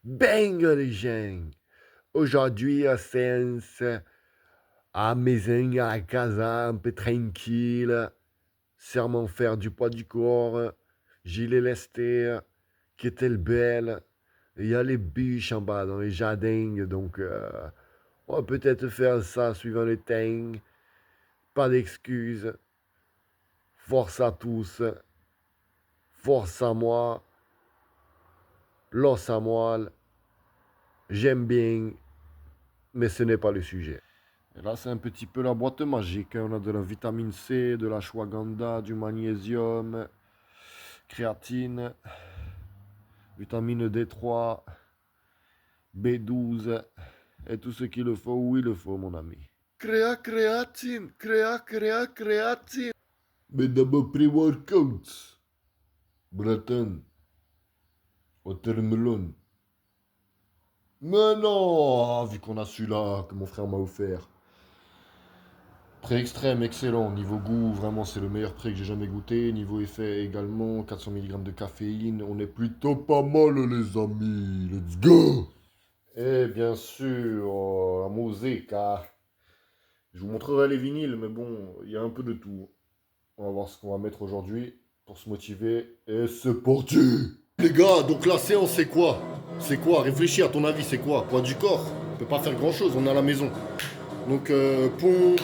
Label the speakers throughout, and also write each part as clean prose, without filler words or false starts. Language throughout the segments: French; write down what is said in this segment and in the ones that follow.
Speaker 1: Bang les gens! Aujourd'hui, séance à maison, à la casa, un peu tranquille. Serment faire du poids du corps. Gilet lesté, qui est-elle belle. Il y a les biches en bas dans les jardins, donc on va peut-être faire ça suivant les temps. Pas d'excuses. Force à tous. Force à moi. L'os à moelle. J'aime bien, mais ce n'est pas le sujet. Et là, c'est un petit peu la boîte magique, hein. On a de la vitamine C, de la ashwagandha, du magnésium, créatine, vitamine D3, B12, et tout ce qu'il le faut, où il le faut, mon ami. Créatine, créatine. Mais d'abord pré-workout. Breton, watermelon. Mais non, vu qu'on a celui-là que mon frère m'a offert. Pré extrême, excellent. Niveau goût, vraiment, c'est le meilleur pré que j'ai jamais goûté. Niveau effet également, 400 mg de caféine. On est plutôt pas mal, les amis. Let's go! Et bien sûr, la musique. Je vous montrerai les vinyles, mais bon, il y a un peu de tout. On va voir ce qu'on va mettre aujourd'hui pour se motiver. Et c'est parti! Les gars, donc la séance, c'est quoi? C'est quoi? Réfléchis, à ton avis, c'est quoi? Poids du corps? On peut pas faire grand-chose, on est à la maison. Donc pompe,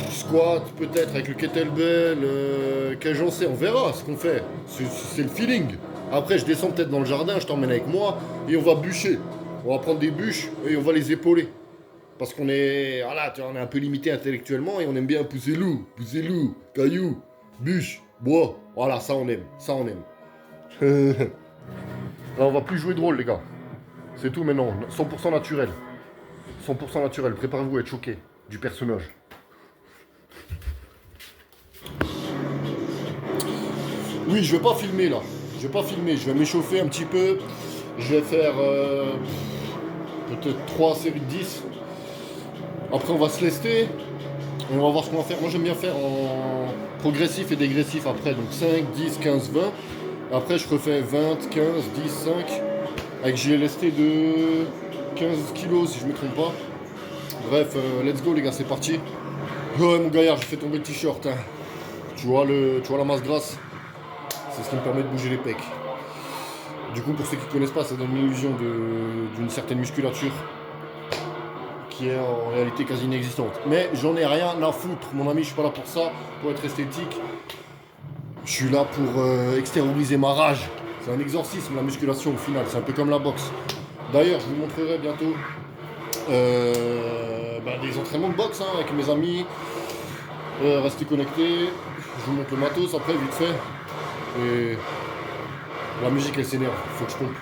Speaker 1: squat peut-être avec le kettlebell, quel j'en sais, on verra ce qu'on fait. C'est le feeling. Après je descends peut-être dans le jardin, je t'emmène avec moi et on va bûcher. On va prendre des bûches et on va les épauler. Parce qu'on est, voilà, tu vois, on est un peu limité intellectuellement et on aime bien pousser loup, cailloux, bûches, bois. Voilà, ça on aime, ça on aime. Là on va plus jouer de rôle les gars. C'est tout maintenant, 100% naturel. 100% naturel, préparez-vous à être choqué du personnage. Oui, je vais pas filmer là. Je vais pas filmer, je vais m'échauffer un petit peu. Je vais faire peut-être 3 séries de 10. Après, on va se lester. On va voir ce qu'on va faire. Moi, j'aime bien faire en progressif et dégressif après. Donc 5, 10, 15, 20. Après, je refais 20, 15, 10, 5. Avec gilet lesté de 15 kilos si je me trompe pas. Bref, let's go les gars, c'est parti. Ouais mon gaillard, j'ai fait tomber le t-shirt. Hein. Tu vois la masse grasse? C'est ce qui me permet de bouger les pecs. Du coup, pour ceux qui ne connaissent pas, ça donne une illusion d'une certaine musculature qui est en réalité quasi inexistante. Mais j'en ai rien à foutre, mon ami, je suis pas là pour ça, pour être esthétique. Je suis là pour extérioriser ma rage. C'est un exorcisme, la musculation au final, c'est un peu comme la boxe. D'ailleurs, je vous montrerai bientôt des entraînements de boxe hein, avec mes amis. Restez connectés, je vous montre le matos après, vite fait. Et la musique elle s'énerve, faut que je pompe.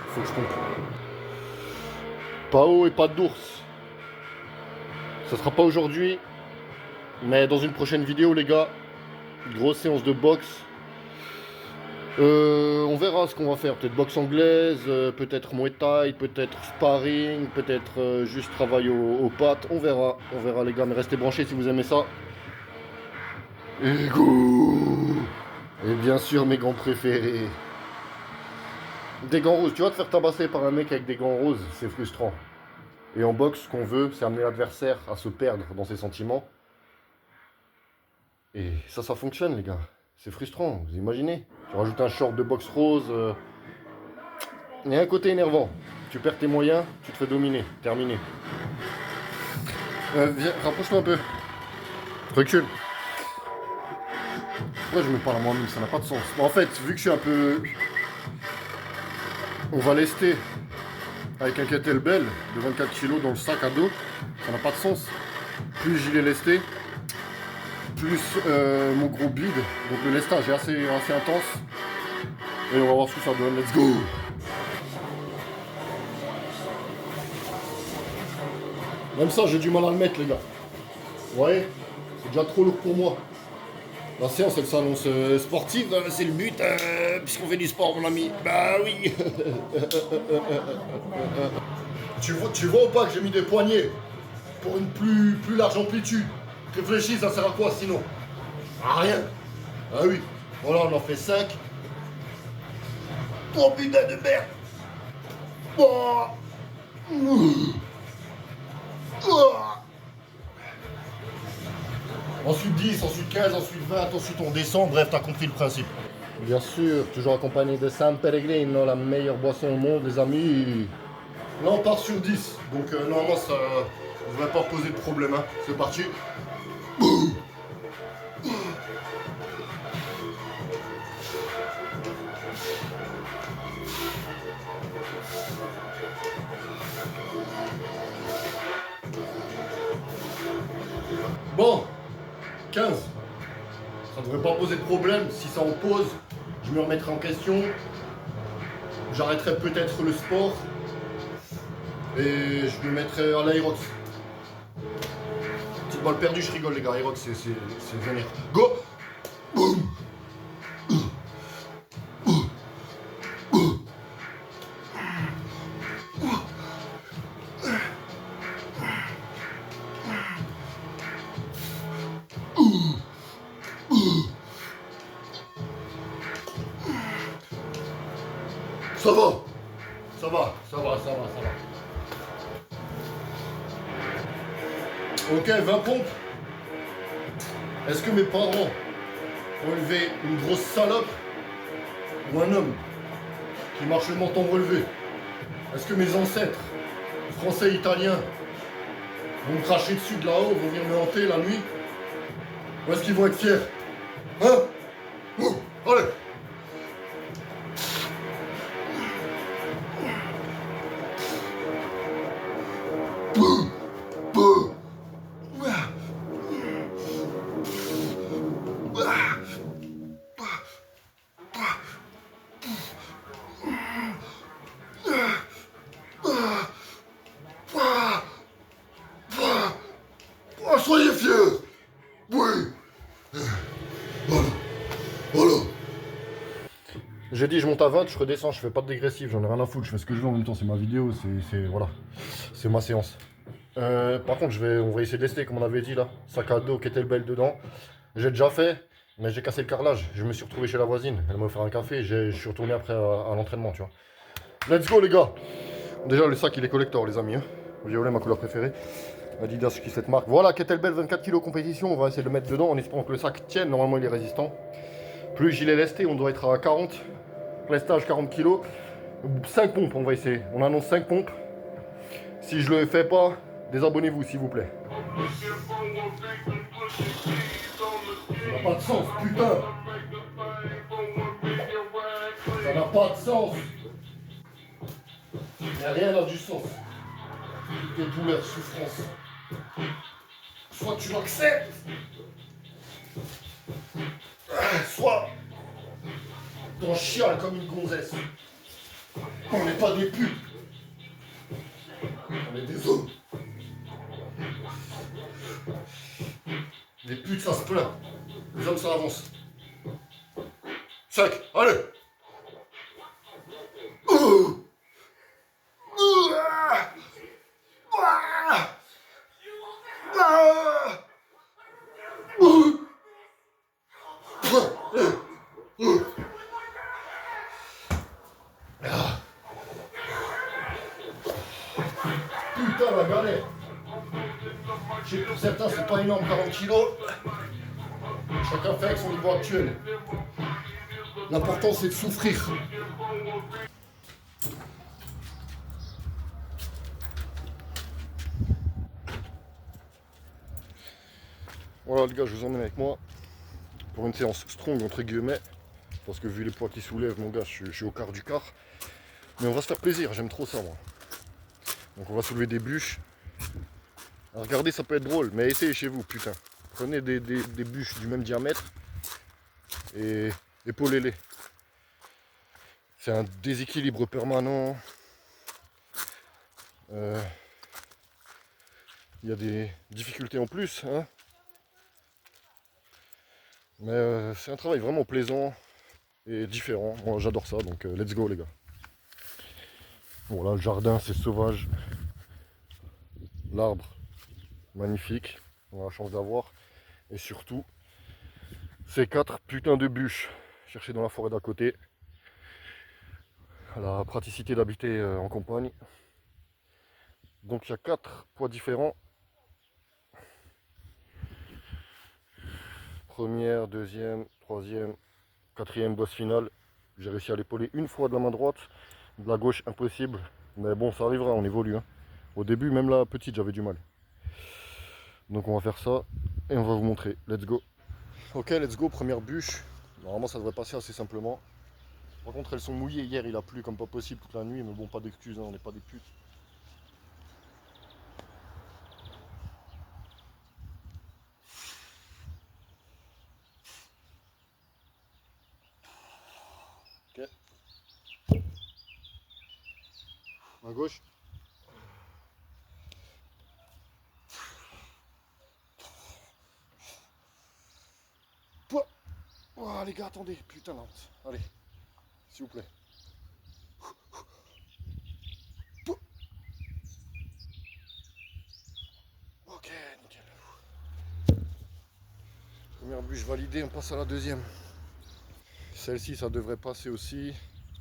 Speaker 1: Pas haut et pas d'ours. Ça sera pas aujourd'hui, mais dans une prochaine vidéo les gars. Grosse séance de boxe. On verra ce qu'on va faire, peut-être boxe anglaise, peut-être muay thai, peut-être sparring, peut-être juste travail aux pattes, on verra les gars, mais restez branchés si vous aimez ça. Et go! Et bien sûr mes gants préférés. Des gants roses, tu vas te faire tabasser par un mec avec des gants roses, c'est frustrant. Et en boxe, ce qu'on veut, c'est amener l'adversaire à se perdre dans ses sentiments. Et ça fonctionne les gars. C'est frustrant, vous imaginez? Tu rajoutes un short de boxe rose. Il y a un côté énervant. Tu perds tes moyens, tu te fais dominer. Terminé. Viens, rapproche-toi un peu. Recule. Pourquoi je me parle à moi-même? Ça n'a pas de sens. Bon, en fait, vu que je suis un peu... On va lester avec un kettlebell de 24 kg dans le sac à dos. Ça n'a pas de sens. Plus je l'ai lesté, plus mon gros bide. Donc le lestage est assez intense. Et on va voir ce que ça donne. Let's go! Même ça, j'ai du mal à le mettre, les gars. Vous voyez? C'est déjà trop lourd pour moi. La séance, elle s'annonce sportive. C'est le but, puisqu'on fait du sport, mon ami. Bah oui! Tu vois ou pas que j'ai mis des poignets pour une plus large amplitude? Réfléchis, ça sert à quoi sinon? À rien. Ah oui. Voilà, on en fait 5. Oh putain de merde. Oh. Oh. Ensuite 10, ensuite 15, ensuite 20, ensuite on descend, bref, t'as compris le principe. Bien sûr, toujours accompagné de San Pellegrino, la meilleure boisson au monde, les amis. Là, on part sur 10, donc normalement, ça ne devrait pas poser de problème. Hein. C'est parti. Bon, 15. Ça ne devrait pas poser de problème. Si ça en pose, je me remettrai en question. J'arrêterai peut-être le sport. Et je me mettrai à l'Aerox. Petite balle perdue, je rigole les gars. Aerox, c'est vénère. Go. Boum. Ça va. Ça va, ça va, ça va, ça va. Ok, 20 pompes. Est-ce que mes parents ont élevé une grosse salope ou un homme qui marche le menton relevé? Est-ce que mes ancêtres, français et italiens, vont me cracher dessus de là-haut, vont venir me hanter la nuit? Ou est-ce qu'ils vont être fiers? Hein? Allez! Oh, soyez fiers! Oui! Voilà! Voilà! J'ai dit je monte à 20, je redescends, je fais pas de dégressif, j'en ai rien à foutre, je fais ce que je veux en même temps, c'est ma vidéo, voilà, c'est ma séance. Par contre, on va essayer de tester comme on avait dit là, sac à dos, kettlebell dedans. J'ai déjà fait, mais j'ai cassé le carrelage, je me suis retrouvé chez la voisine, elle m'a offert un café, je suis retourné après à l'entraînement, tu vois. Let's go les gars! Déjà le sac il est collector les amis, hein. Violet ma couleur préférée. Adidas qui cette marque. Voilà, kettlebell 24 kg compétition, on va essayer de le mettre dedans en espérant que le sac tienne, normalement il est résistant. Plus gilet lesté, on doit être à 40. Lestage 40 kg. 5 pompes, on va essayer. On annonce 5 pompes. Si je le fais pas, désabonnez-vous s'il vous plaît. Ça n'a pas de sens, putain. Ça n'a pas de sens. Il n'y a rien dans du sens. De douleur, souffrance. Soit tu l'acceptes, soit t'en chiales comme une gonzesse. On n'est pas des putes. On est des hommes. Les putes, ça se plaint. Les hommes, ça avance. 5, allez. Putain, la galère. Je sais, pour certains, c'est pas énorme, 40 kilos. Chacun fait avec son niveau actuel. L'important, c'est de souffrir. Voilà les gars, je vous emmène avec moi pour une séance strong entre guillemets. Parce que vu les poids qui soulèvent, mon gars, je suis au quart du quart. Mais on va se faire plaisir, j'aime trop ça moi. Donc on va soulever des bûches. Alors, regardez, ça peut être drôle, mais essayez chez vous, putain. Prenez des bûches du même diamètre et épaulez-les. C'est un déséquilibre permanent. Il y a des difficultés en plus, hein. Mais c'est un travail vraiment plaisant et différent. Moi j'adore ça, donc let's go les gars. Bon là le jardin c'est sauvage. L'arbre, magnifique. On a la chance d'avoir. Et surtout, ces 4 putains de bûches cherchées dans la forêt d'à côté. La praticité d'habiter en campagne. Donc il y a 4 poids différents. Première, deuxième, troisième, quatrième boss finale. J'ai réussi à l'épauler une fois de la main droite. De la gauche, impossible. Mais bon, ça arrivera, on évolue. Hein. Au début, même la petite, j'avais du mal. Donc on va faire ça et on va vous montrer. Let's go. Ok, let's go, première bûche. Normalement, ça devrait passer assez simplement. Par contre, elles sont mouillées. Hier, il a plu comme pas possible toute la nuit. Mais bon, pas d'excuses, hein, on n'est pas des putes. Ok. Main gauche. Pouah. Oh, les gars, attendez. Putain, la honte. Allez, s'il vous plaît. Pouah. Ok, nickel. Première bûche validée, on passe à la deuxième. Celle-ci, ça devrait passer aussi.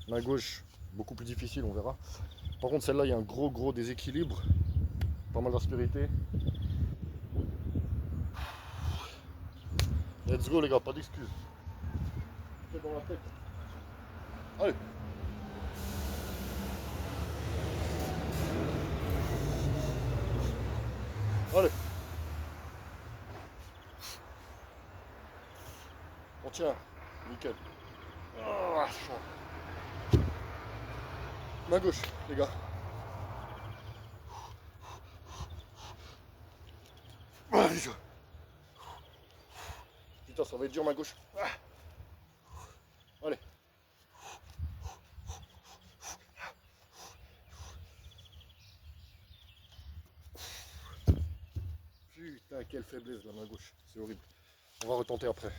Speaker 1: Main gauche, beaucoup plus difficile, on verra. Par contre, celle-là, il y a un gros déséquilibre. Pas mal d'aspérité. Let's go, les gars, pas d'excuses. C'est dans la tête. Allez. Allez. On tient. Nickel. Ah, chaud. Main gauche, les gars. Allez, ça. Putain, ça va être dur, main gauche. Ah. Allez. Putain, quelle faiblesse la main gauche. C'est horrible. On va retenter après.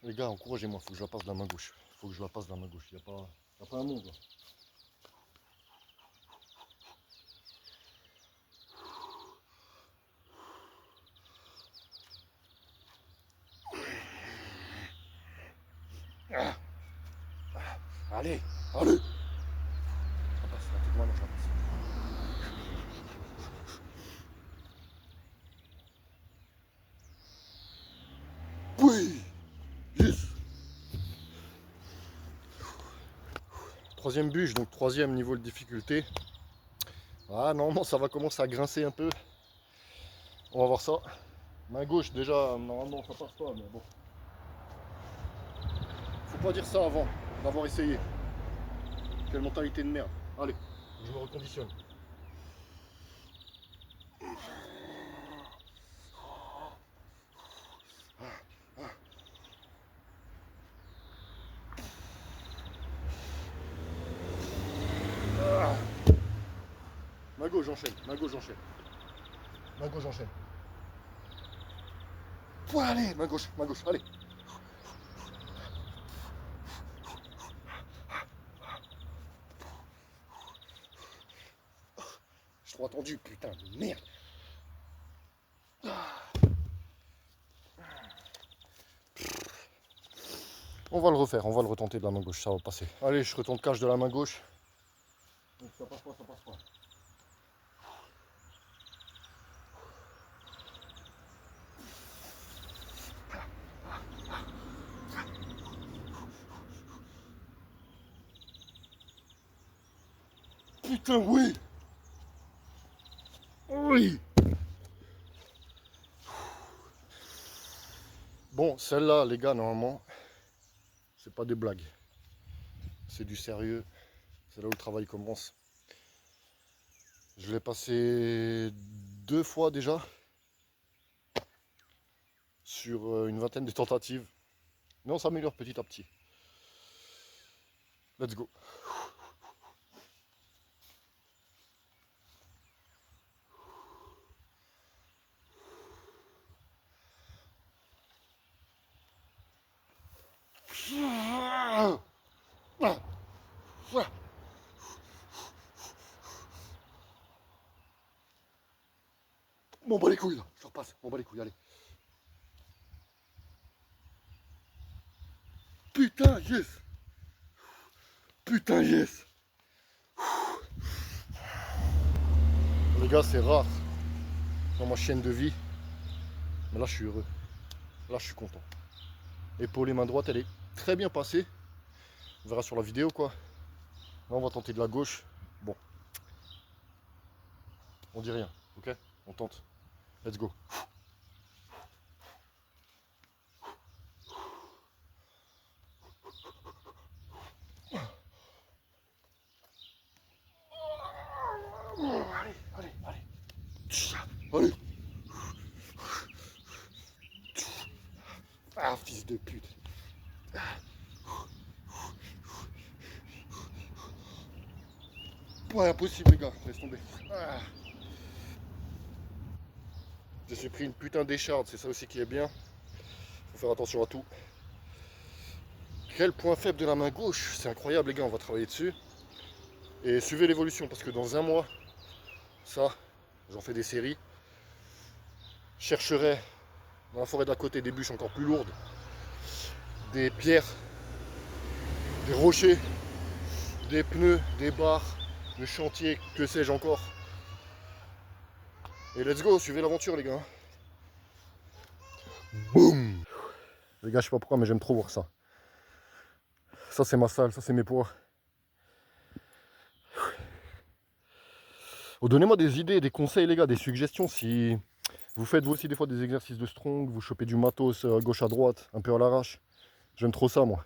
Speaker 1: Les gars, encouragez-moi. Faut que je la passe de la main gauche. Faut que je la passe de la main gauche. Il n'y a pas un monde là. Ah. Allez, allez. Ça passe, la tête de main, je la passe. Oui. Yes. Troisième bûche, donc troisième niveau de difficulté. Ah non, ça va commencer à grincer un peu. On va voir ça. Main gauche, déjà, normalement ça passe pas, mais bon. Faut pas dire ça avant d'avoir essayé. Quelle mentalité de merde. Allez, je me reconditionne. Ah. Main gauche, j'enchaîne. Main gauche, j'enchaîne. Main gauche, j'enchaîne. Allez, main gauche, allez. Je suis trop attendu, putain de merde. On va le refaire, on va le retenter de la main gauche, ça va passer. Allez, je retente cache de la main gauche. Donc ça passe pas, ça passe pas. Putain, oui. Oui. Bon, celle-là, les gars, normalement, c'est pas des blagues. C'est du sérieux. C'est là où le travail commence. Je l'ai passé 2 fois déjà. Sur une vingtaine de tentatives. Mais on s'améliore petit à petit. Let's go. Bon bah les couilles là, je repasse. Bon bah les couilles, allez. Putain, yes. putain, yes. Les gars, c'est rare dans ma chaîne de vie. Mais là, je suis heureux. Là, je suis content. Épaulé, main droite, elle est très bien passée. On verra sur la vidéo, quoi. Là, on va tenter de la gauche. Bon. On dit rien, ok? On tente. Let's go. Allez, allez, allez. Allez. Ah, fils de pute. Ouais, impossible, les gars. Laisse tomber. Ah. Je suis pris une putain d'écharde, c'est ça aussi qui est bien. Faut faire attention à tout. Quel point faible de la main gauche. C'est incroyable, les gars. On va travailler dessus. Et suivez l'évolution, parce que dans un mois, ça, j'en fais des séries. Je chercherai dans la forêt d'à côté des bûches encore plus lourdes, des pierres, des rochers, des pneus, des barres, le chantier, que sais-je encore. Et let's go, suivez l'aventure, les gars. Boum. Les gars, je sais pas pourquoi, mais j'aime trop voir ça. Ça, c'est ma salle, ça, c'est mes poids. Oh, donnez-moi des idées, des conseils, les gars, des suggestions. Si vous faites vous aussi des fois des exercices de strong, vous chopez du matos à gauche à droite, un peu à l'arrache. J'aime trop ça, moi.